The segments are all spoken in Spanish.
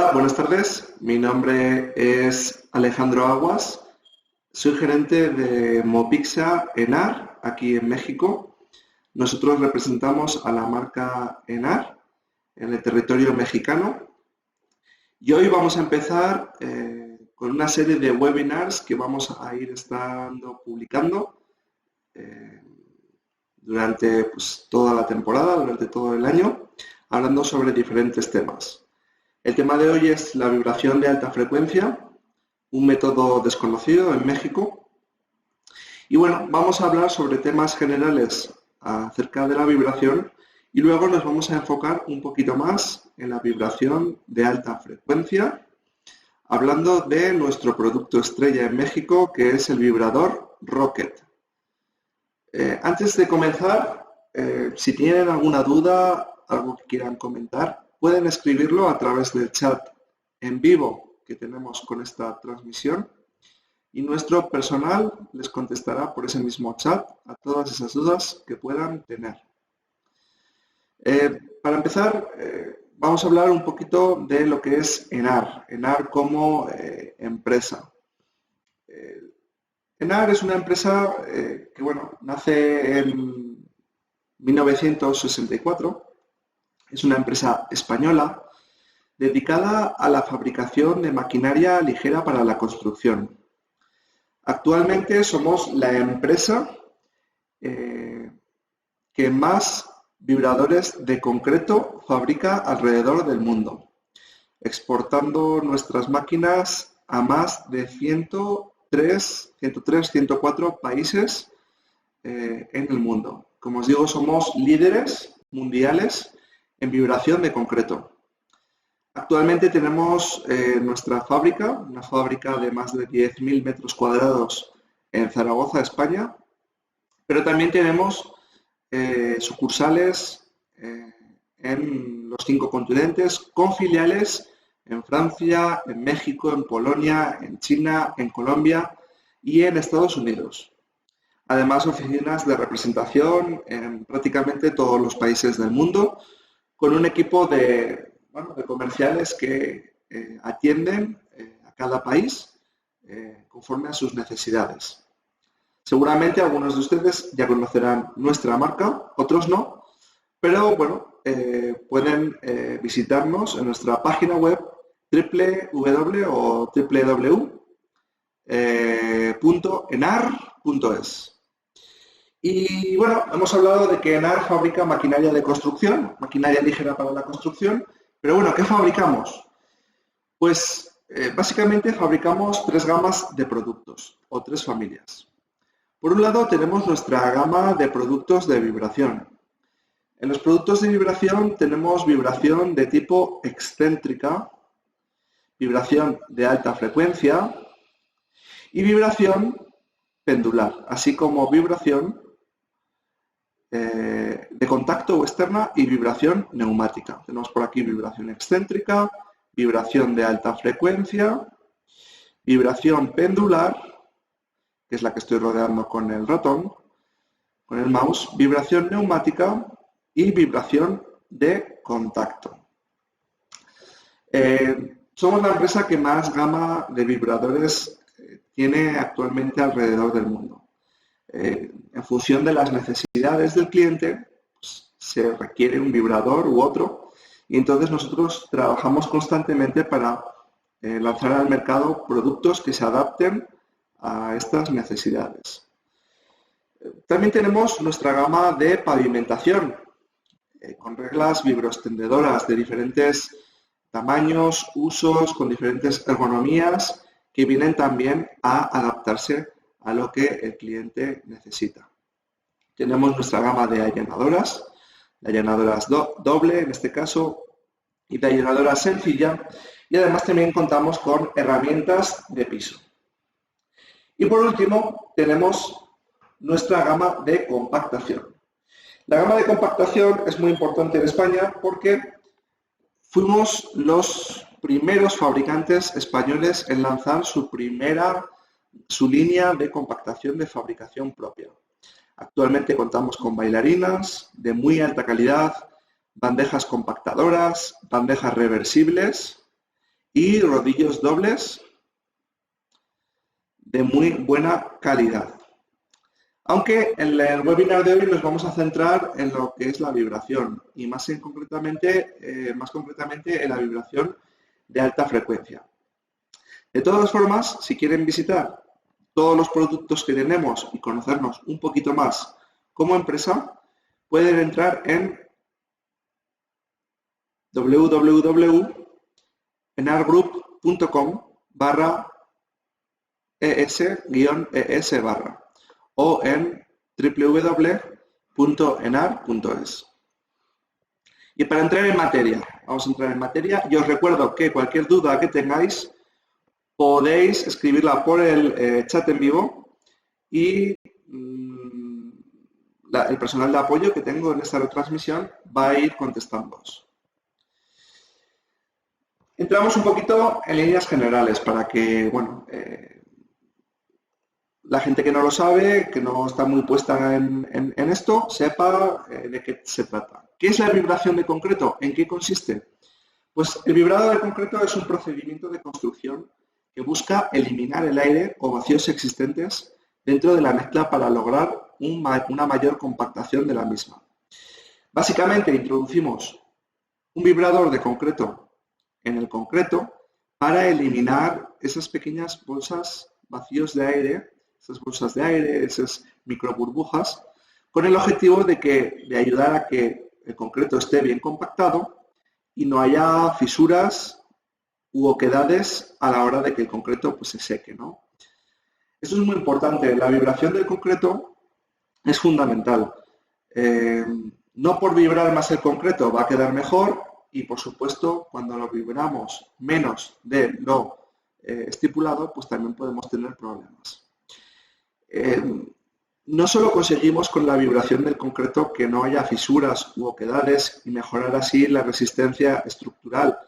Hola, buenas tardes. Mi nombre es Alejandro Aguas. Soy gerente de Mopixa Enar, aquí en México. Nosotros representamos a la marca Enar en el territorio mexicano. Y hoy vamos a empezar con una serie de webinars que vamos a ir estando publicando eh, durante toda la temporada, durante todo el año, hablando sobre diferentes temas. El tema de hoy es la vibración de alta frecuencia, un método desconocido en México. Y bueno, vamos a hablar sobre temas generales acerca de la vibración y luego nos vamos a enfocar un poquito más en la vibración de alta frecuencia, hablando de nuestro producto estrella en México, que es el vibrador Rocket. Antes de comenzar, si tienen alguna duda, algo que quieran comentar, pueden escribirlo a través del chat en vivo que tenemos con esta transmisión y nuestro personal les contestará por ese mismo chat a todas esas dudas que puedan tener. Para empezar, vamos a hablar un poquito de lo que es Enar. Enar como empresa. Enar es una empresa que, nace en 1964. Es una empresa española dedicada a la fabricación de maquinaria ligera para la construcción. Actualmente somos la empresa que más vibradores de concreto fabrica alrededor del mundo, exportando nuestras máquinas a más de 104 países en el mundo. Como os digo, somos líderes mundiales en vibración de concreto. Actualmente tenemos nuestra fábrica, una fábrica de más de 10.000 metros cuadrados en Zaragoza, España, pero también tenemos sucursales en los 5 continentes, con filiales en Francia, en México, en Polonia, en China, en Colombia y en Estados Unidos. Además, oficinas de representación en prácticamente todos los países del mundo, con un equipo de comerciales que atienden a cada país conforme a sus necesidades. Seguramente algunos de ustedes ya conocerán nuestra marca, otros no, pero pueden visitarnos en nuestra página web www.enar.es. Y hemos hablado de que Enar fabrica maquinaria de construcción, maquinaria ligera para la construcción, pero ¿qué fabricamos? Pues básicamente fabricamos 3 gamas de productos o 3 familias. Por un lado tenemos nuestra gama de productos de vibración. En los productos de vibración tenemos vibración de tipo excéntrica, vibración de alta frecuencia y vibración pendular, así como vibración de contacto o externa y vibración neumática. Tenemos por aquí vibración excéntrica, vibración de alta frecuencia, vibración pendular, que es la que estoy rodeando con el ratón, con el mouse, vibración neumática y vibración de contacto. Somos la empresa que más gama de vibradores tiene actualmente alrededor del mundo. En función de las necesidades del cliente, pues, se requiere un vibrador u otro, y entonces nosotros trabajamos constantemente para lanzar al mercado productos que se adapten a estas necesidades. También tenemos nuestra gama de pavimentación, con reglas vibroextendedoras de diferentes tamaños, usos, con diferentes ergonomías, que vienen también a adaptarse a lo que el cliente necesita. Tenemos nuestra gama de allanadoras doble en este caso, y de allanadoras sencilla, y además también contamos con herramientas de piso. Y por último tenemos nuestra gama de compactación. La gama de compactación es muy importante en España porque fuimos los primeros fabricantes españoles en lanzar su línea de compactación de fabricación propia. Actualmente contamos con bailarinas de muy alta calidad, bandejas compactadoras, bandejas reversibles y rodillos dobles de muy buena calidad. Aunque en el webinar de hoy nos vamos a centrar en lo que es la vibración y más concretamente en la vibración de alta frecuencia. De todas formas, si quieren visitar todos los productos que tenemos y conocernos un poquito más como empresa, pueden entrar en www.enargroup.com/es-es/ o en www.enar.es. Y para entrar en materia, vamos a entrar en materia y os recuerdo que cualquier duda que tengáis podéis escribirla por el chat en vivo y el personal de apoyo que tengo en esta retransmisión va a ir contestándoos. Entramos un poquito en líneas generales para que, bueno, la gente que no lo sabe, que no está muy puesta en esto, sepa de qué se trata. ¿Qué es la vibración de concreto? ¿En qué consiste? Pues el vibrado de concreto es un procedimiento de construcción que busca eliminar el aire o vacíos existentes dentro de la mezcla para lograr una mayor compactación de la misma. Básicamente introducimos un vibrador de concreto en el concreto para eliminar esas pequeñas bolsas vacíos de aire, esas bolsas de aire, esas microburbujas, con el objetivo de ayudar a que el concreto esté bien compactado y no haya fisuras u oquedades a la hora de que el concreto pues, se seque, ¿no? Esto es muy importante. La vibración del concreto es fundamental. No por vibrar más el concreto va a quedar mejor y, por supuesto, cuando lo vibramos menos de lo estipulado, pues también podemos tener problemas. No solo conseguimos con la vibración del concreto que no haya fisuras u oquedades y mejorar así la resistencia estructural,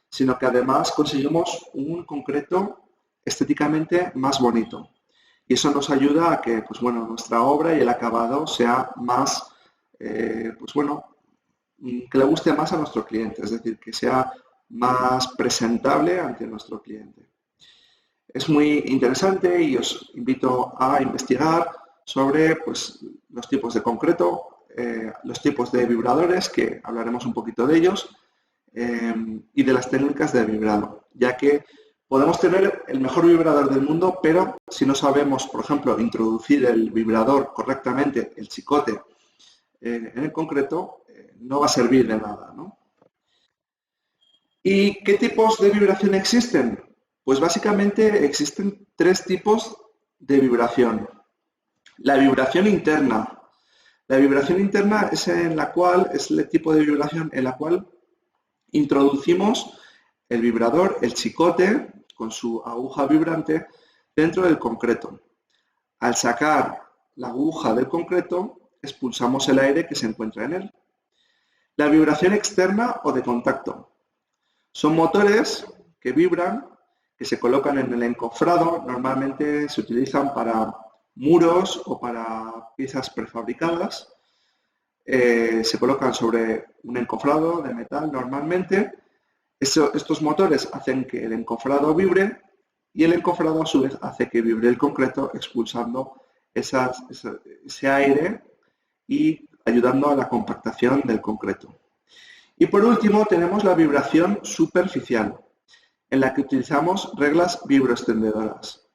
sino que además conseguimos un concreto estéticamente más bonito. Y eso nos ayuda a que, pues bueno, nuestra obra y el acabado sea más, pues bueno, que le guste más a nuestro cliente, es decir, que sea más presentable ante nuestro cliente. Es muy interesante y os invito a investigar sobre pues, los tipos de concreto, los tipos de vibradores, que hablaremos un poquito de ellos, y de las técnicas de vibrado, ya que podemos tener el mejor vibrador del mundo, pero si no sabemos, por ejemplo, introducir el vibrador correctamente, el chicote, en el concreto, no va a servir de nada, ¿no? ¿Y qué tipos de vibración existen? Pues básicamente existen tres tipos de vibración. La vibración interna. La vibración interna es el tipo de vibración en la cual introducimos el vibrador, el chicote, con su aguja vibrante, dentro del concreto. Al sacar la aguja del concreto, expulsamos el aire que se encuentra en él. La vibración externa o de contacto. Son motores que vibran, que se colocan en el encofrado, normalmente se utilizan para muros o para piezas prefabricadas. Se colocan sobre un encofrado de metal normalmente. Estos motores hacen que el encofrado vibre y el encofrado a su vez hace que vibre el concreto expulsando ese aire y ayudando a la compactación del concreto. Y por último tenemos la vibración superficial, en la que utilizamos reglas vibroextendedoras.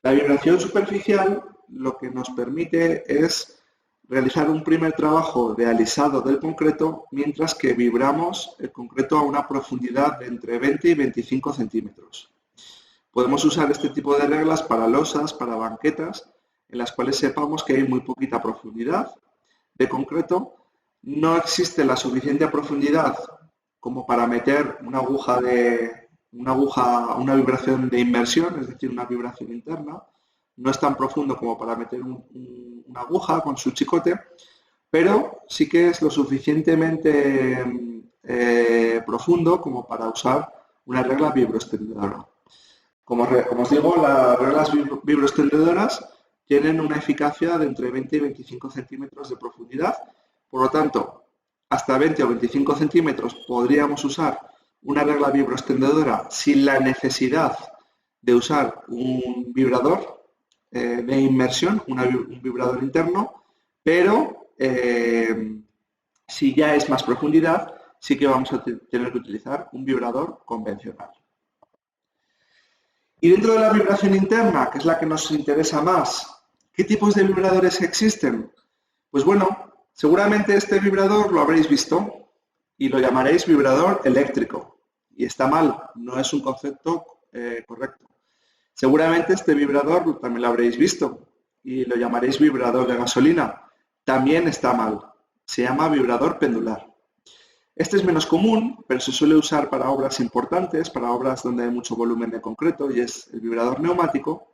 La vibración superficial lo que nos permite es realizar un primer trabajo de alisado del concreto mientras que vibramos el concreto a una profundidad de entre 20 y 25 centímetros. Podemos usar este tipo de reglas para losas, para banquetas, en las cuales sepamos que hay muy poquita profundidad de concreto. No existe la suficiente profundidad como para meter una vibración de inmersión, es decir, una vibración interna. No es tan profundo como para meter una aguja con su chicote, pero sí que es lo suficientemente profundo como para usar una regla vibroextendedora. Como os digo, las reglas vibroextendedoras tienen una eficacia de entre 20 y 25 centímetros de profundidad. Por lo tanto, hasta 20 o 25 centímetros podríamos usar una regla vibroextendedora sin la necesidad de usar un vibrador de inmersión, un vibrador interno, pero si ya es más profundidad, sí que vamos a tener que utilizar un vibrador convencional. Y dentro de la vibración interna, que es la que nos interesa más, ¿qué tipos de vibradores existen? Pues bueno, seguramente este vibrador lo habréis visto y lo llamaréis vibrador eléctrico. Y está mal, no es un concepto correcto. Seguramente este vibrador también lo habréis visto y lo llamaréis vibrador de gasolina. También está mal. Se llama vibrador pendular. Este es menos común, pero se suele usar para obras importantes, para obras donde hay mucho volumen de concreto, y es el vibrador neumático.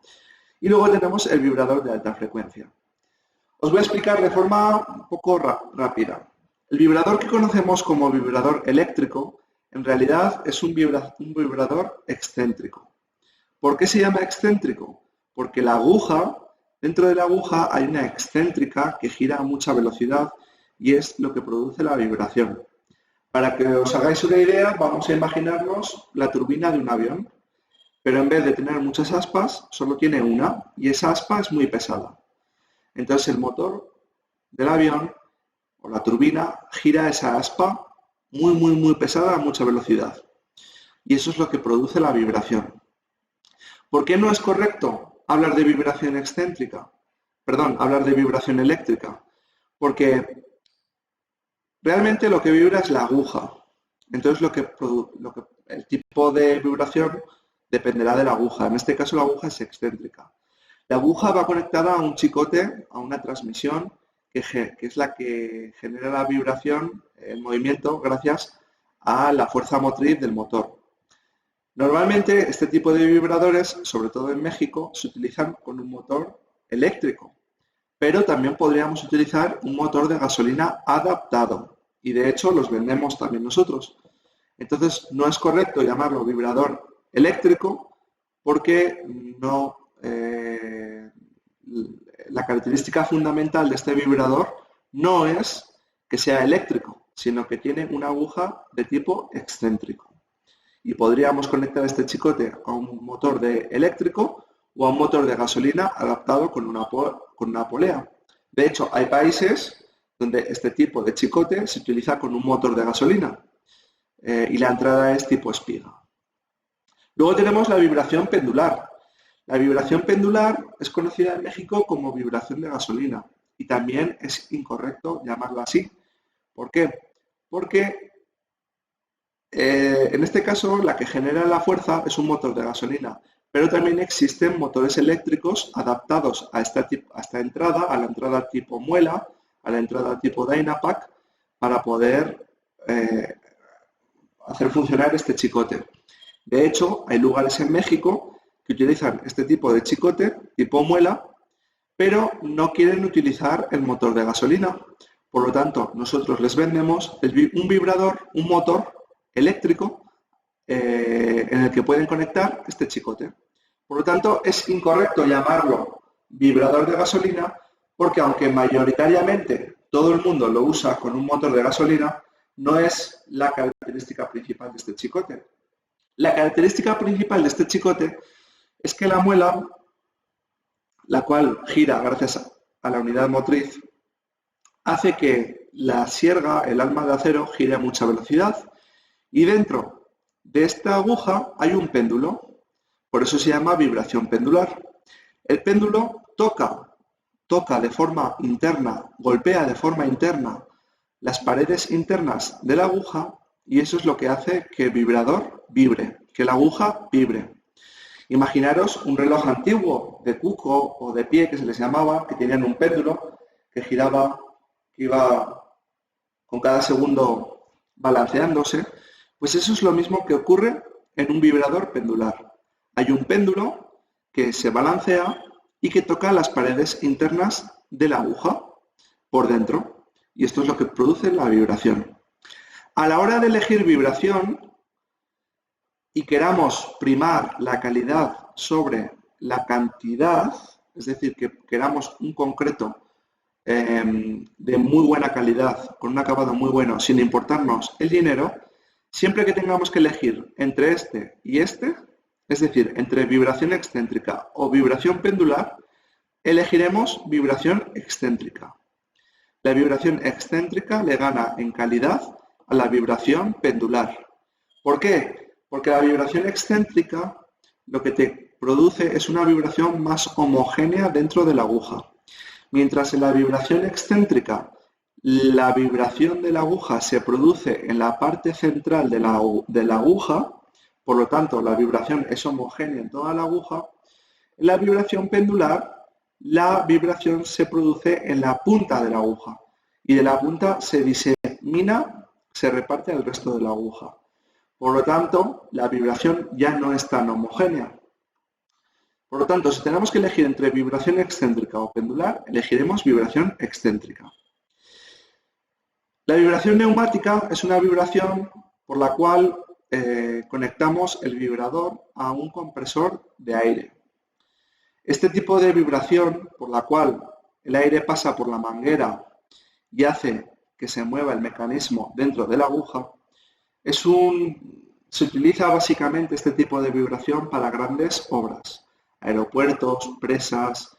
Y luego tenemos el vibrador de alta frecuencia. Os voy a explicar de forma un poco rápida. El vibrador que conocemos como vibrador eléctrico, en realidad es un vibrador excéntrico. ¿Por qué se llama excéntrico? Porque la aguja, dentro de la aguja hay una excéntrica que gira a mucha velocidad y es lo que produce la vibración. Para que os hagáis una idea, vamos a imaginarnos la turbina de un avión, pero en vez de tener muchas aspas, solo tiene una y esa aspa es muy pesada. Entonces el motor del avión o la turbina gira esa aspa muy pesada a mucha velocidad. Y eso es lo que produce la vibración. ¿Por qué no es correcto hablar de vibración excéntrica? Perdón, hablar de vibración eléctrica. Porque realmente lo que vibra es la aguja. Entonces el tipo de vibración dependerá de la aguja. En este caso la aguja es excéntrica. La aguja va conectada a un chicote, a una transmisión, que es la que genera la vibración, el movimiento, gracias a la fuerza motriz del motor. Normalmente este tipo de vibradores, sobre todo en México, se utilizan con un motor eléctrico, pero también podríamos utilizar un motor de gasolina adaptado y de hecho los vendemos también nosotros. Entonces no es correcto llamarlo vibrador eléctrico porque no, la característica fundamental de este vibrador no es que sea eléctrico, sino que tiene una aguja de tipo excéntrico. Y podríamos conectar este chicote a un motor eléctrico o a un motor de gasolina adaptado con una polea. De hecho, hay países donde este tipo de chicote se utiliza con un motor de gasolina y la entrada es tipo espiga. Luego tenemos la vibración pendular. La vibración pendular es conocida en México como vibración de gasolina y también es incorrecto llamarla así. ¿Por qué? Porque en este caso la que genera la fuerza es un motor de gasolina, pero también existen motores eléctricos adaptados a esta entrada, a la entrada tipo muela, a la entrada tipo Dynapack, para poder hacer funcionar este chicote. De hecho, hay lugares en México que utilizan este tipo de chicote, tipo muela, pero no quieren utilizar el motor de gasolina. Por lo tanto, nosotros les vendemos un vibrador, un motor eléctrico en el que pueden conectar este chicote. Por lo tanto, es incorrecto llamarlo vibrador de gasolina porque aunque mayoritariamente todo el mundo lo usa con un motor de gasolina, no es la característica principal de este chicote. La característica principal de este chicote es que la muela, la cual gira gracias a la unidad motriz, hace que la sierga, el alma de acero, gire a mucha velocidad y dentro de esta aguja hay un péndulo, por eso se llama vibración pendular. El péndulo toca de forma interna, golpea de forma interna las paredes internas de la aguja y eso es lo que hace que el vibrador vibre, que la aguja vibre. Imaginaros un reloj antiguo de cuco o de pie que se les llamaba, que tenían un péndulo que giraba, que iba con cada segundo balanceándose, pues eso es lo mismo que ocurre en un vibrador pendular. Hay un péndulo que se balancea y que toca las paredes internas de la aguja por dentro. Y esto es lo que produce la vibración. A la hora de elegir vibración y queramos primar la calidad sobre la cantidad, es decir, que queramos un concreto de muy buena calidad, con un acabado muy bueno, sin importarnos el dinero, Siempre que tengamos que elegir entre este y este, es decir, entre vibración excéntrica o vibración pendular, elegiremos vibración excéntrica. La vibración excéntrica le gana en calidad a la vibración pendular. ¿Por qué? Porque la vibración excéntrica lo que te produce es una vibración más homogénea dentro de la aguja. Mientras en la vibración excéntrica la vibración de la aguja se produce en la parte central de la aguja, por lo tanto la vibración es homogénea en toda la aguja, en la vibración pendular la vibración se produce en la punta de la aguja y de la punta se disemina, se reparte al resto de la aguja. Por lo tanto, la vibración ya no es tan homogénea. Por lo tanto, si tenemos que elegir entre vibración excéntrica o pendular, elegiremos vibración excéntrica. La vibración neumática es una vibración por la cual conectamos el vibrador a un compresor de aire. Este tipo de vibración por la cual el aire pasa por la manguera y hace que se mueva el mecanismo dentro de la aguja, se utiliza básicamente este tipo de vibración para grandes obras, aeropuertos, presas,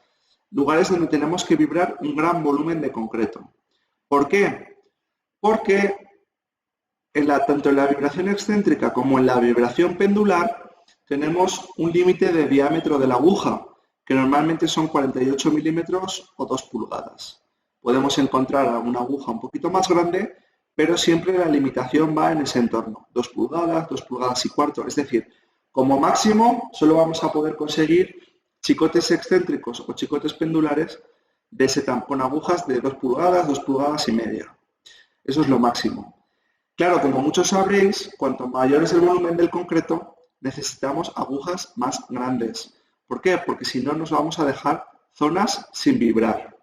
lugares donde tenemos que vibrar un gran volumen de concreto. ¿Por qué? Porque tanto en la vibración excéntrica como en la vibración pendular tenemos un límite de diámetro de la aguja, que normalmente son 48 milímetros o 2 pulgadas. Podemos encontrar alguna aguja un poquito más grande, pero siempre la limitación va en ese entorno, 2 pulgadas y cuarto. Es decir, como máximo solo vamos a poder conseguir chicotes excéntricos o chicotes pendulares con agujas de 2 pulgadas y media. Eso es lo máximo. Claro, como muchos sabréis, cuanto mayor es el volumen del concreto, necesitamos agujas más grandes. ¿Por qué? Porque si no nos vamos a dejar zonas sin vibrar.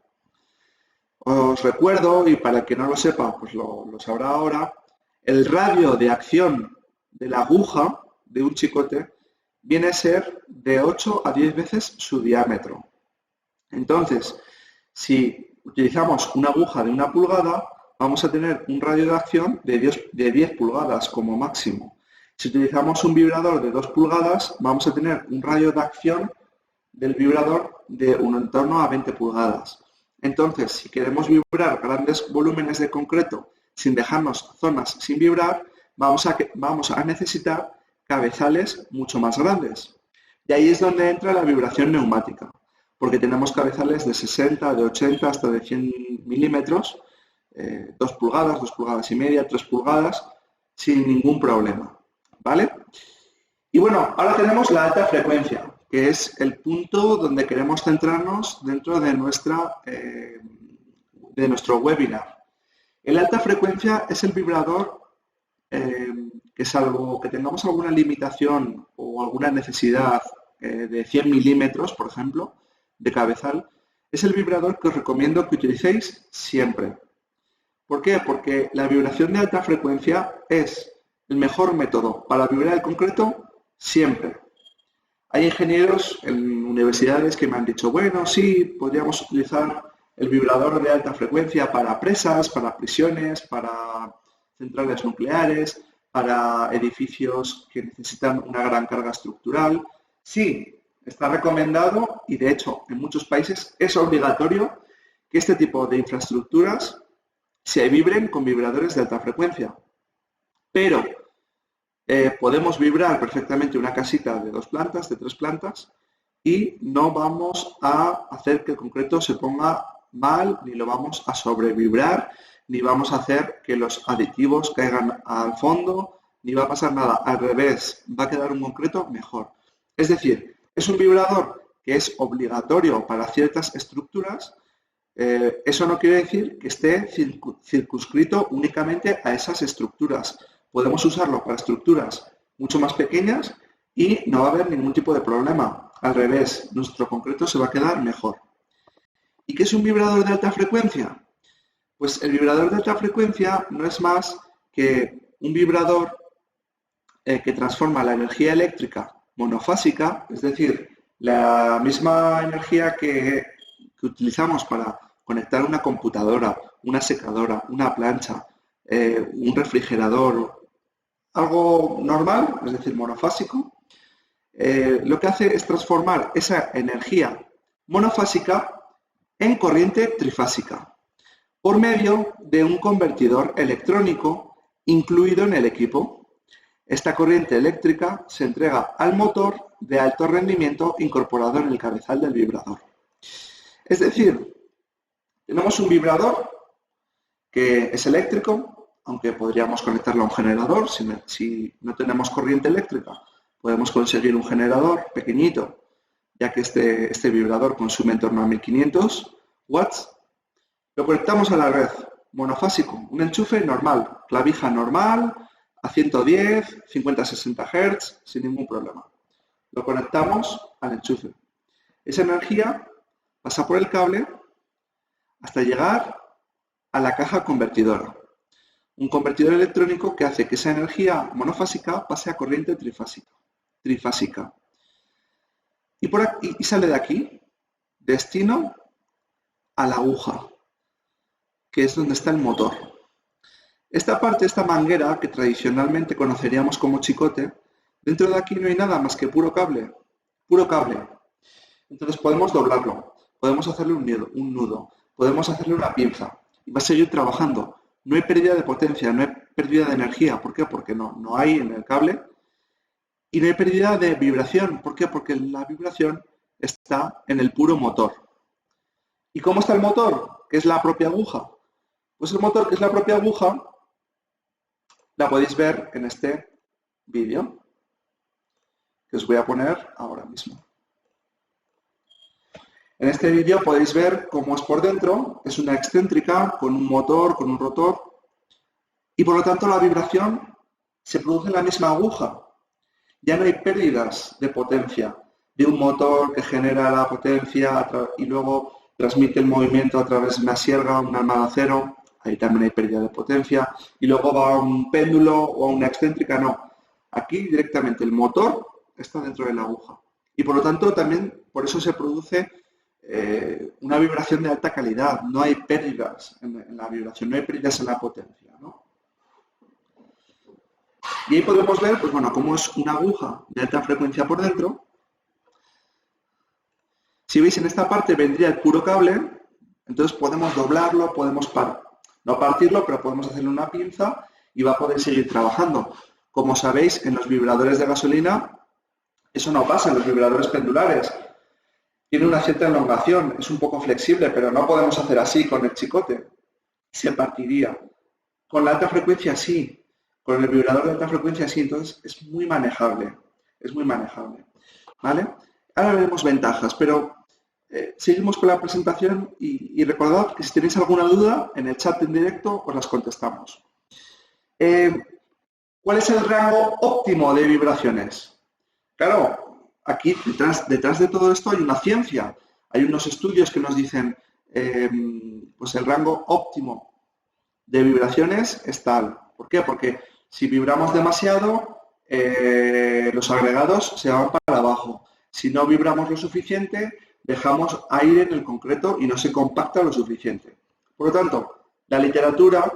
Os recuerdo, y para el que no lo sepa, pues lo sabrá ahora, el radio de acción de la aguja de un chicote viene a ser de 8 a 10 veces su diámetro. Entonces, si utilizamos una aguja de 1 pulgada, vamos a tener un radio de acción de 10 pulgadas como máximo. Si utilizamos un vibrador de 2 pulgadas, vamos a tener un radio de acción del vibrador de en torno a 20 pulgadas. Entonces, si queremos vibrar grandes volúmenes de concreto sin dejarnos zonas sin vibrar, vamos a necesitar cabezales mucho más grandes. Y ahí es donde entra la vibración neumática, porque tenemos cabezales de 60, de 80 hasta de 100 milímetros, 2 pulgadas y media, 3 pulgadas, sin ningún problema, ¿vale? Y bueno, ahora tenemos la alta frecuencia, que es el punto donde queremos centrarnos dentro de nuestro webinar. El alta frecuencia es el vibrador que, salvo que tengamos alguna limitación o alguna necesidad de 100 milímetros, por ejemplo, de cabezal, es el vibrador que os recomiendo que utilicéis siempre. ¿Por qué? Porque la vibración de alta frecuencia es el mejor método para vibrar el concreto siempre. Hay ingenieros en universidades que me han dicho, bueno, sí, podríamos utilizar el vibrador de alta frecuencia para presas, para prisiones, para centrales nucleares, para edificios que necesitan una gran carga estructural. Sí, está recomendado y de hecho en muchos países es obligatorio que este tipo de infraestructuras se vibren con vibradores de alta frecuencia. Pero podemos vibrar perfectamente una casita de 2 plantas, de 3 plantas, y no vamos a hacer que el concreto se ponga mal, ni lo vamos a sobrevibrar, ni vamos a hacer que los aditivos caigan al fondo, ni va a pasar nada. Al revés, va a quedar un concreto mejor. Es decir, es un vibrador que es obligatorio para ciertas estructuras. Eso no quiere decir que esté circunscrito únicamente a esas estructuras. Podemos usarlo para estructuras mucho más pequeñas y no va a haber ningún tipo de problema. Al revés, nuestro concreto se va a quedar mejor. ¿Y qué es un vibrador de alta frecuencia? Pues el vibrador de alta frecuencia no es más que un vibrador que transforma la energía eléctrica monofásica, es decir, la misma energía que utilizamos para conectar una computadora, una secadora, una plancha, un refrigerador, algo normal, es decir, monofásico, lo que hace es transformar esa energía monofásica en corriente trifásica por medio de un convertidor electrónico incluido en el equipo. Esta corriente eléctrica se entrega al motor de alto rendimiento incorporado en el cabezal del vibrador. Es decir, tenemos un vibrador que es eléctrico, aunque podríamos conectarlo a un generador. Si no tenemos corriente eléctrica, podemos conseguir un generador pequeñito, ya que este vibrador consume en torno a 1500 watts. Lo conectamos a la red, monofásico, un enchufe normal, clavija normal, a 110, 50-60 Hz, sin ningún problema. Lo conectamos al enchufe. Esa energía pasa por el cable hasta llegar a la caja convertidora. Un convertidor electrónico que hace que esa energía monofásica pase a corriente trifásica. Y sale de aquí, destino a la aguja, que es donde está el motor. Esta parte, esta manguera, que tradicionalmente conoceríamos como chicote, dentro de aquí no hay nada más que puro cable. Entonces podemos doblarlo, podemos hacerle un nudo, podemos hacerle una pinza y va a seguir trabajando. No hay pérdida de potencia, no hay pérdida de energía. ¿Por qué? Porque no hay en el cable. Y no hay pérdida de vibración. ¿Por qué? Porque la vibración está en el puro motor. ¿Y cómo está el motor? ¿Qué es la propia aguja? Pues el motor, que es la propia aguja, la podéis ver en este vídeo que os voy a poner ahora mismo. En este vídeo podéis ver cómo es por dentro. Es una excéntrica con un motor, con un rotor, y por lo tanto la vibración se produce en la misma aguja. Ya no hay pérdidas de potencia de un motor que genera la potencia y luego transmite el movimiento a través de una sierra, un arma de acero. Ahí también hay pérdida de potencia. Y luego va a un péndulo o a una excéntrica. No. Aquí directamente el motor está dentro de la aguja. Y por lo tanto también por eso se produce una vibración de alta calidad. No hay pérdidas en la vibración, no hay pérdidas en la potencia, ¿no? Y ahí podemos ver, pues bueno, cómo es una aguja de alta frecuencia por dentro. Si veis, en esta parte vendría el puro cable, entonces podemos doblarlo, podemos no partirlo, pero podemos hacerle una pinza y va a poder seguir trabajando. Como sabéis, en los vibradores de gasolina, eso no pasa en los vibradores pendulares. Tiene una cierta elongación, es un poco flexible, pero no podemos hacer así con el chicote. Se partiría. Con la alta frecuencia sí. Con el vibrador de alta frecuencia sí, entonces es muy manejable. Es muy manejable. ¿Vale? Ahora veremos ventajas, pero seguimos con la presentación y recordad que si tenéis alguna duda, en el chat en directo os las contestamos. ¿Cuál es el rango óptimo de vibraciones? Claro, aquí detrás de todo esto hay una ciencia. Hay unos estudios que nos dicen, pues el rango óptimo de vibraciones es tal. ¿Por qué? Porque si vibramos demasiado, los agregados se van para abajo. Si no vibramos lo suficiente, dejamos aire en el concreto y no se compacta lo suficiente. Por lo tanto, la literatura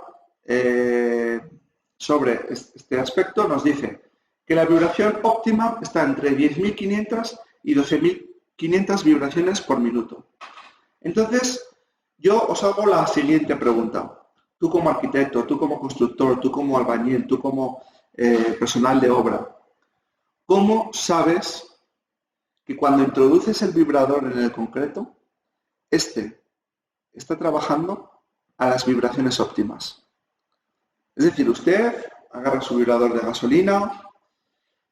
sobre este aspecto nos dice que la vibración óptima está entre 10.500 y 12.500 vibraciones por minuto. Entonces, yo os hago la siguiente pregunta. Tú como arquitecto, tú como constructor, tú como albañil, tú como personal de obra, ¿cómo sabes que cuando introduces el vibrador en el concreto, este está trabajando a las vibraciones óptimas? Es decir, usted agarra su vibrador de gasolina,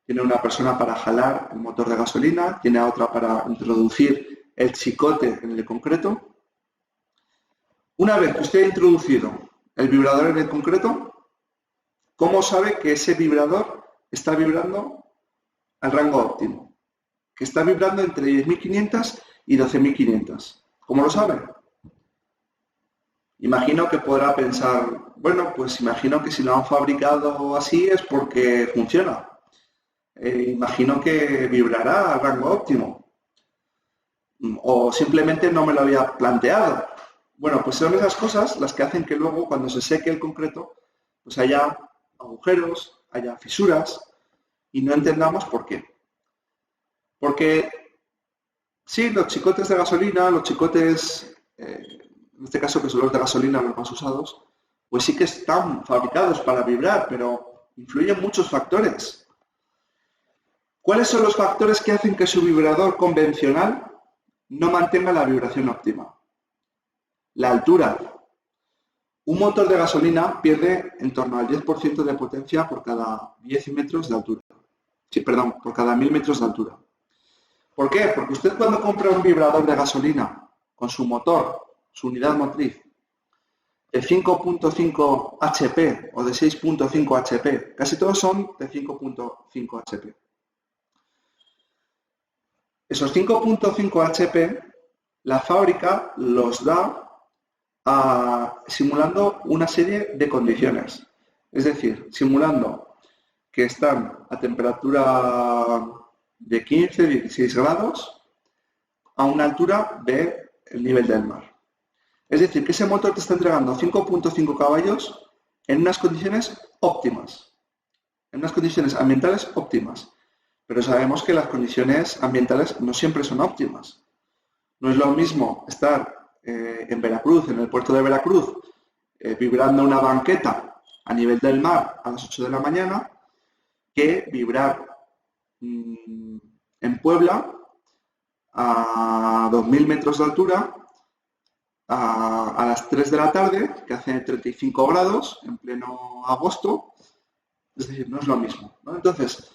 tiene una persona para jalar el motor de gasolina, tiene a otra para introducir el chicote en el concreto. Una vez que usted ha introducido el vibrador en el concreto, ¿cómo sabe que ese vibrador está vibrando al rango óptimo? Que está vibrando entre 10.500 y 12.500. ¿Cómo lo sabe? Imagino que podrá pensar, bueno, pues imagino que si lo han fabricado así es porque funciona. Imagino que vibrará al rango óptimo. O simplemente no me lo había planteado. Bueno, pues son esas cosas las que hacen que luego, cuando se seque el concreto, pues haya agujeros, haya fisuras y no entendamos por qué. Porque sí, los chicotes de gasolina, los chicotes, en este caso que son los de gasolina los más usados, pues sí que están fabricados para vibrar, pero influyen muchos factores. ¿Cuáles son los factores que hacen que su vibrador convencional no mantenga la vibración óptima? La altura. Un motor de gasolina pierde en torno al 10% de potencia por cada 10 metros de altura. Sí, perdón, por cada 1000 metros de altura. ¿Por qué? Porque usted cuando compra un vibrador de gasolina con su motor, su unidad motriz, de 5.5 HP o de 6.5 HP, casi todos son de 5.5 HP. Esos 5.5 HP, la fábrica los da simulando una serie de condiciones. Es decir, simulando que están a temperatura de 15-16 grados a una altura del nivel del mar. Es decir, que ese motor te está entregando 5.5 caballos en unas condiciones óptimas, en unas condiciones ambientales óptimas. Pero sabemos que las condiciones ambientales no siempre son óptimas. No es lo mismo estar en Veracruz, en el puerto de Veracruz, vibrando una banqueta a nivel del mar a las 8 de la mañana, que vibrar en Puebla a 2000 metros de altura a las 3 de la tarde, que hace 35 grados en pleno agosto. Es decir, no es lo mismo, ¿no? Entonces,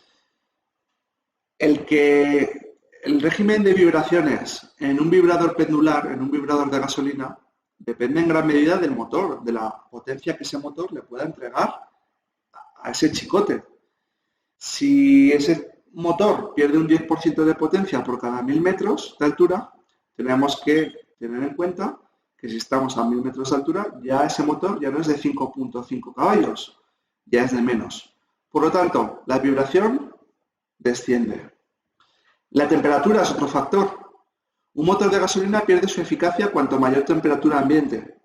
el régimen de vibraciones en un vibrador pendular, en un vibrador de gasolina, depende en gran medida del motor, de la potencia que ese motor le pueda entregar a ese chicote. Si ese motor pierde un 10% de potencia por cada 1000 metros de altura, tenemos que tener en cuenta que si estamos a 1000 metros de altura, ya ese motor ya no es de 5.5 caballos, ya es de menos. Por lo tanto, la vibración desciende. La temperatura es otro factor. Un motor de gasolina pierde su eficacia cuanto mayor temperatura ambiente.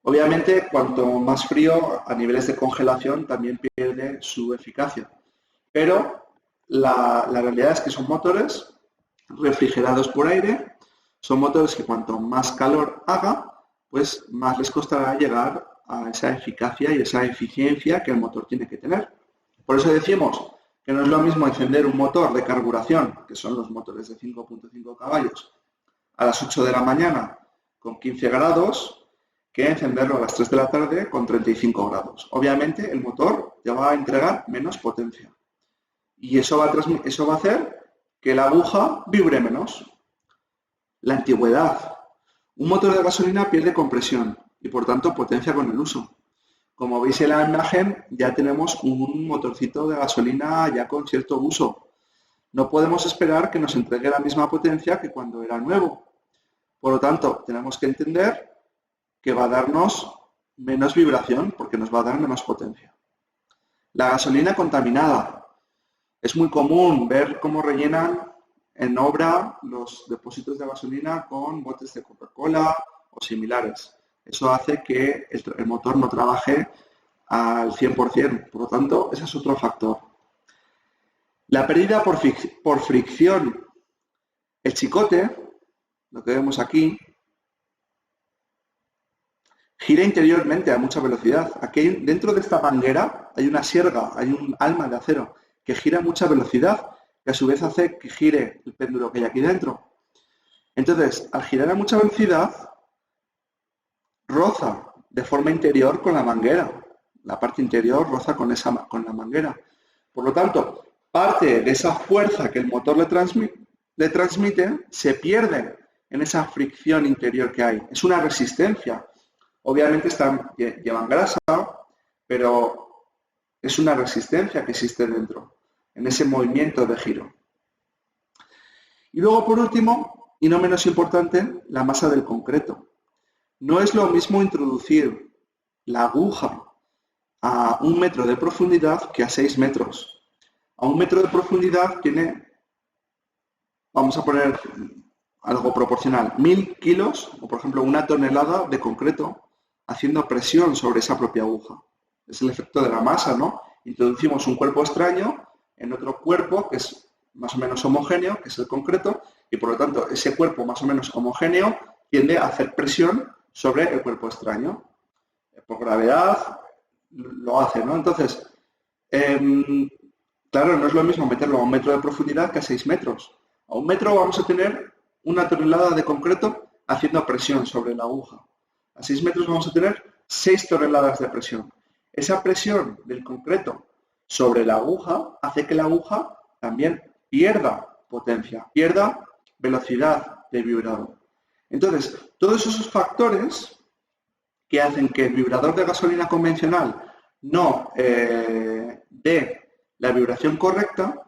Obviamente, cuanto más frío, a niveles de congelación, también pierde su eficacia. Pero la realidad es que son motores refrigerados por aire, son motores que cuanto más calor haga, pues más les costará llegar a esa eficacia y esa eficiencia que el motor tiene que tener. Por eso decimos que no es lo mismo encender un motor de carburación, que son los motores de 5.5 caballos, a las 8 de la mañana con 15 grados, que encenderlo a las 3 de la tarde con 35 grados. Obviamente el motor ya va a entregar menos potencia. Y eso va a hacer que la aguja vibre menos. La antigüedad. Un motor de gasolina pierde compresión y por tanto potencia con el uso. Como veis en la imagen, ya tenemos un motorcito de gasolina ya con cierto uso. No podemos esperar que nos entregue la misma potencia que cuando era nuevo. Por lo tanto, tenemos que entender que va a darnos menos vibración porque nos va a dar menos potencia. La gasolina contaminada. Es muy común ver cómo rellenan en obra los depósitos de gasolina con botes de Coca-Cola o similares. Eso hace que el motor no trabaje al 100%. Por lo tanto, ese es otro factor. La pérdida por fricción. El chicote, lo que vemos aquí, gira interiormente a mucha velocidad. Aquí dentro de esta manguera hay una sierga, hay un alma de acero que gira a mucha velocidad, que a su vez hace que gire el péndulo que hay aquí dentro. Entonces, al girar a mucha velocidad, roza de forma interior con la manguera. La parte interior roza con la manguera. Por lo tanto, parte de esa fuerza que el motor le transmite se pierde en esa fricción interior que hay. Es una resistencia. Obviamente llevan grasa, pero es una resistencia que existe dentro, en ese movimiento de giro. Y luego, por último, y no menos importante, la masa del concreto. No es lo mismo introducir la aguja a 1 metro de profundidad que a 6 metros. A 1 metro de profundidad tiene, vamos a poner algo proporcional, 1000 kilos o, por ejemplo, 1 tonelada de concreto haciendo presión sobre esa propia aguja. Es el efecto de la masa, ¿no? Introducimos un cuerpo extraño en otro cuerpo que es más o menos homogéneo, que es el concreto, y por lo tanto ese cuerpo más o menos homogéneo tiende a hacer presión sobre el cuerpo extraño. Por gravedad lo hace, ¿no? Entonces, claro, no es lo mismo meterlo a 1 metro de profundidad que a 6 metros. A 1 metro vamos a tener 1 tonelada de concreto haciendo presión sobre la aguja. A 6 metros vamos a tener 6 toneladas de presión. Esa presión del concreto sobre la aguja hace que la aguja también pierda potencia, pierda velocidad de vibrado. Entonces, todos esos factores que hacen que el vibrador de gasolina convencional no dé la vibración correcta,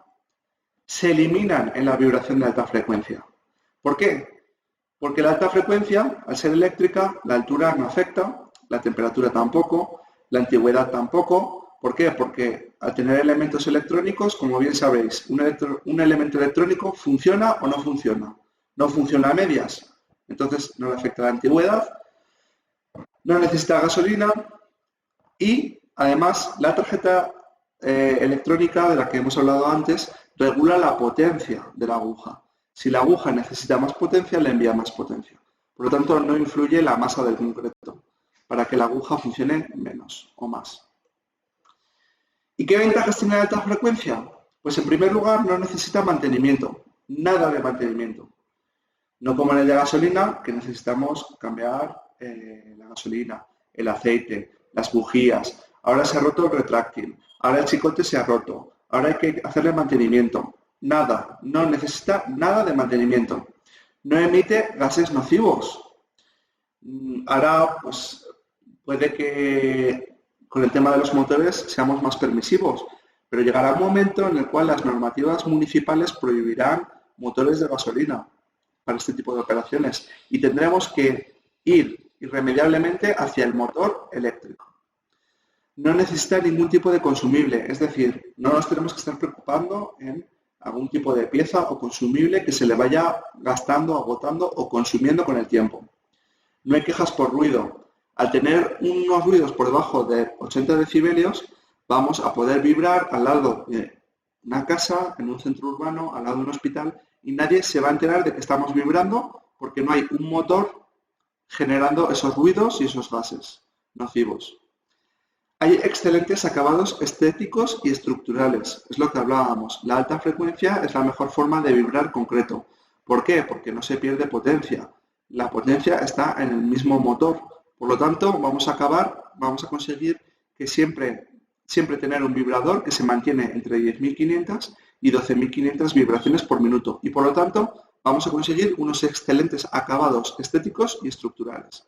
se eliminan en la vibración de alta frecuencia. ¿Por qué? Porque la alta frecuencia, al ser eléctrica, la altura no afecta, la temperatura tampoco, la antigüedad tampoco. ¿Por qué? Porque al tener elementos electrónicos, como bien sabéis, un elemento electrónico funciona o no funciona. No funciona a medias, entonces no le afecta la antigüedad, no necesita gasolina y además la tarjeta electrónica de la que hemos hablado antes regula la potencia de la aguja. Si la aguja necesita más potencia, le envía más potencia. Por lo tanto, no influye la masa del concreto para que la aguja funcione menos o más. ¿Y qué ventajas tiene la alta frecuencia? Pues en primer lugar no necesita mantenimiento, nada de mantenimiento. No como en el de gasolina, que necesitamos cambiar la gasolina, el aceite, las bujías. Ahora se ha roto el retráctil, ahora el chicote se ha roto, ahora hay que hacerle mantenimiento. Nada, no necesita nada de mantenimiento. No emite gases nocivos. Ahora, pues, puede que con el tema de los motores seamos más permisivos, pero llegará un momento en el cual las normativas municipales prohibirán motores de gasolina para este tipo de operaciones y tendremos que ir irremediablemente hacia el motor eléctrico. No necesita ningún tipo de consumible, es decir, no nos tenemos que estar preocupando en algún tipo de pieza o consumible que se le vaya gastando, agotando o consumiendo con el tiempo. No hay quejas por ruido. Al tener unos ruidos por debajo de 80 decibelios, vamos a poder vibrar al lado de una casa, en un centro urbano, al lado de un hospital, y nadie se va a enterar de que estamos vibrando porque no hay un motor generando esos ruidos y esos gases nocivos. Hay excelentes acabados estéticos y estructurales, es lo que hablábamos. La alta frecuencia es la mejor forma de vibrar concreto. ¿Por qué? Porque no se pierde potencia. La potencia está en el mismo motor. Por lo tanto, vamos a conseguir que siempre tener un vibrador que se mantiene entre 10.500 y 12.500 vibraciones por minuto. Y por lo tanto, vamos a conseguir unos excelentes acabados estéticos y estructurales.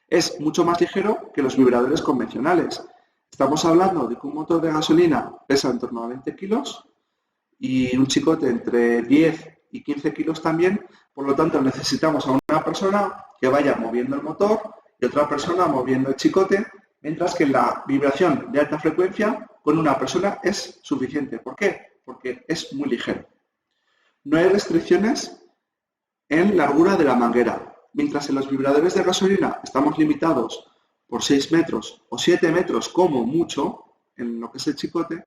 Es mucho más ligero que los vibradores convencionales. Estamos hablando de que un motor de gasolina pesa en torno a 20 kilos y un chicote entre 10 y 15 kilos también. Por lo tanto, necesitamos a una persona que vaya moviendo el motor y otra persona moviendo el chicote, mientras que la vibración de alta frecuencia con una persona es suficiente. ¿Por qué? Porque es muy ligero. No hay restricciones en largura de la manguera. Mientras en los vibradores de gasolina estamos limitados por 6 metros o 7 metros como mucho, en lo que es el chicote,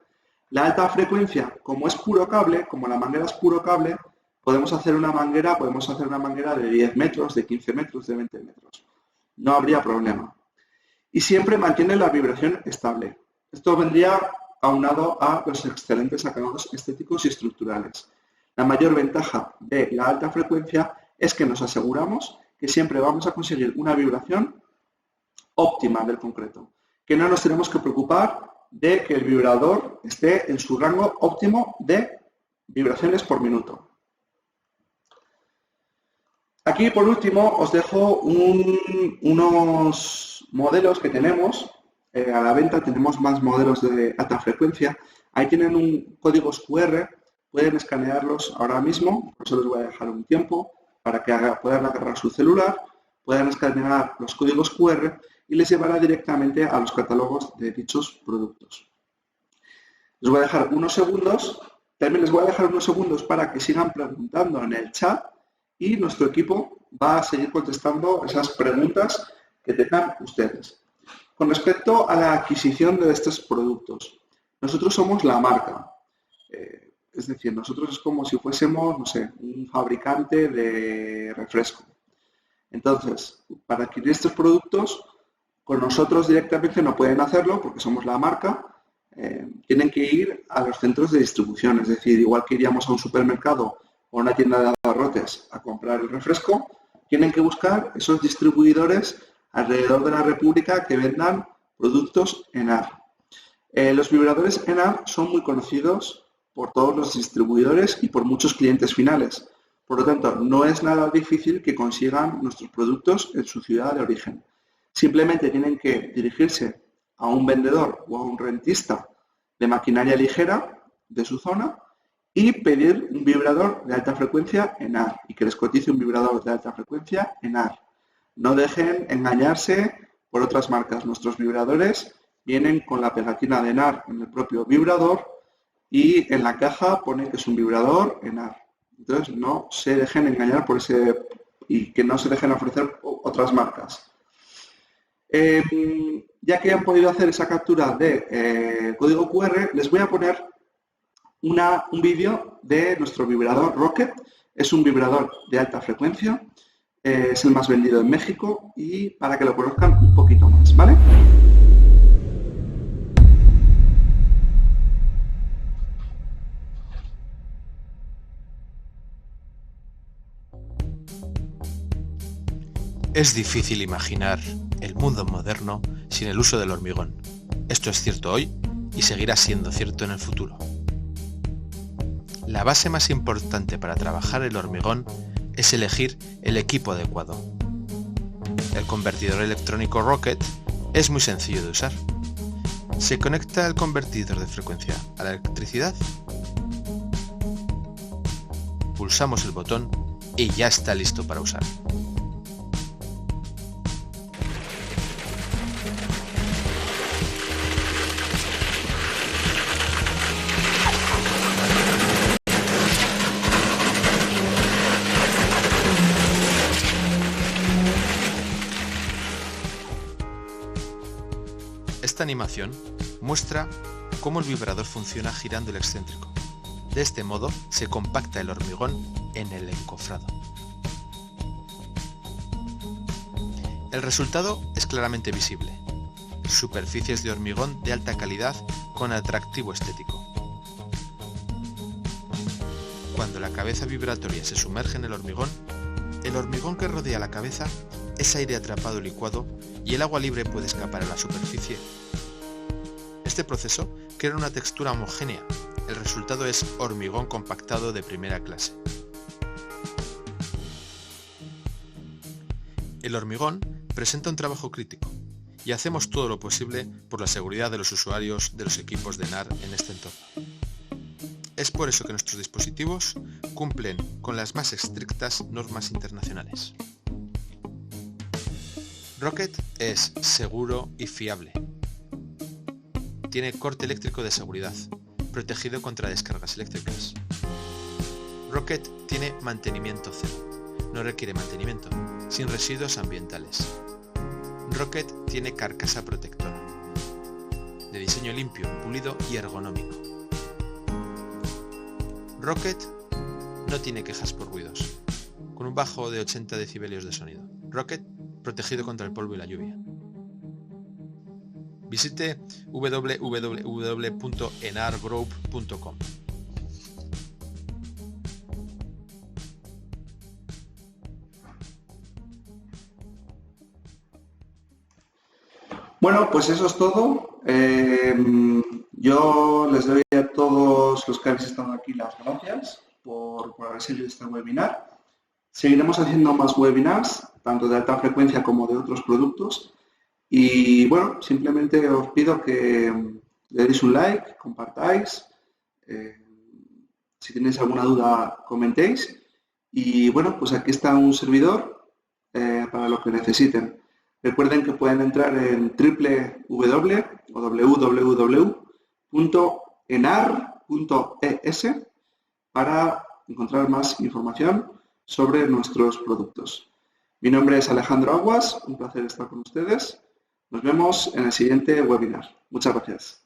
la alta frecuencia, como es puro cable, como la manguera es puro cable, podemos hacer una manguera de 10 metros, de 15 metros, de 20 metros. No habría problema. Y siempre mantiene la vibración estable. Esto vendría aunado a los excelentes acabados estéticos y estructurales. La mayor ventaja de la alta frecuencia es que nos aseguramos que siempre vamos a conseguir una vibración óptima del concreto, que no nos tenemos que preocupar de que el vibrador esté en su rango óptimo de vibraciones por minuto. Aquí, por último, os dejo unos modelos que tenemos. A la venta tenemos más modelos de alta frecuencia. Ahí tienen un códigos QR, pueden escanearlos ahora mismo, por eso les voy a dejar un tiempo para que puedan agarrar su celular, puedan escanear los códigos QR y les llevará directamente a los catálogos de dichos productos. Les voy a dejar unos segundos, también les voy a dejar unos segundos para que sigan preguntando en el chat y nuestro equipo va a seguir contestando esas preguntas que tengan ustedes. Con respecto a la adquisición de estos productos, Nosotros somos la marca. Es decir, nosotros es como si fuésemos, no sé, un fabricante de refresco. Entonces, para adquirir estos productos, con nosotros directamente no pueden hacerlo porque somos la marca. Tienen que ir a los centros de distribución. Es decir, igual que iríamos a un supermercado o a una tienda de abarrotes a comprar el refresco, tienen que buscar esos distribuidores alrededor de la República que vendan productos ENAR. Los vibradores ENAR son muy conocidos por todos los distribuidores y por muchos clientes finales. Por lo tanto, no es nada difícil que consigan nuestros productos en su ciudad de origen. Simplemente tienen que dirigirse a un vendedor o a un rentista de maquinaria ligera de su zona y pedir un vibrador de alta frecuencia ENAR y que les cotice un vibrador de alta frecuencia ENAR. No dejen engañarse por otras marcas. Nuestros vibradores vienen con la pegatina de ENAR en el propio vibrador y en la caja pone que es un vibrador ENAR. Entonces no se dejen engañar por ese y que no se dejen ofrecer otras marcas. Ya que han podido hacer esa captura de código QR, les voy a poner un vídeo de nuestro vibrador Rocket. Es un vibrador de alta frecuencia, es el más vendido en México y para que lo conozcan un poquito más, ¿vale? Es difícil imaginar el mundo moderno sin el uso del hormigón. Esto es cierto hoy y seguirá siendo cierto en el futuro. La base más importante para trabajar el hormigón es elegir el equipo adecuado. El convertidor electrónico Rocket es muy sencillo de usar. Se conecta el convertidor de frecuencia a la electricidad, pulsamos el botón y ya está listo para usar. Esta animación muestra cómo el vibrador funciona girando el excéntrico. De este modo se compacta el hormigón en el encofrado. El resultado es claramente visible. Superficies de hormigón de alta calidad con atractivo estético. Cuando la cabeza vibratoria se sumerge en el hormigón que rodea la cabeza es aire atrapado licuado y el agua libre puede escapar a la superficie. Este proceso crea una textura homogénea. El resultado es hormigón compactado de primera clase. El hormigón presenta un trabajo crítico y hacemos todo lo posible por la seguridad de los usuarios de los equipos de ENAR en este entorno. Es por eso que nuestros dispositivos cumplen con las más estrictas normas internacionales. Rocket es seguro y fiable. Tiene corte eléctrico de seguridad, protegido contra descargas eléctricas. Rocket tiene mantenimiento cero. No requiere mantenimiento, sin residuos ambientales. Rocket tiene carcasa protectora, de diseño limpio, pulido y ergonómico. Rocket no tiene quejas por ruidos, con un bajo de 80 decibelios de sonido. Rocket protegido contra el polvo y la lluvia. Visite www.enargroup.com. Bueno, pues eso es todo. Yo les doy a todos los que habéis estado aquí las gracias por haber seguido este webinar. Seguiremos haciendo más webinars, tanto de alta frecuencia como de otros productos. Y bueno, simplemente os pido que le deis un like, compartáis. Si tenéis alguna duda, comentéis. Y bueno, pues aquí está un servidor para lo que necesiten. Recuerden que pueden entrar en www.enar.es para encontrar más información sobre nuestros productos. Mi nombre es Alejandro Aguas, un placer estar con ustedes. Nos vemos en el siguiente webinar. Muchas gracias.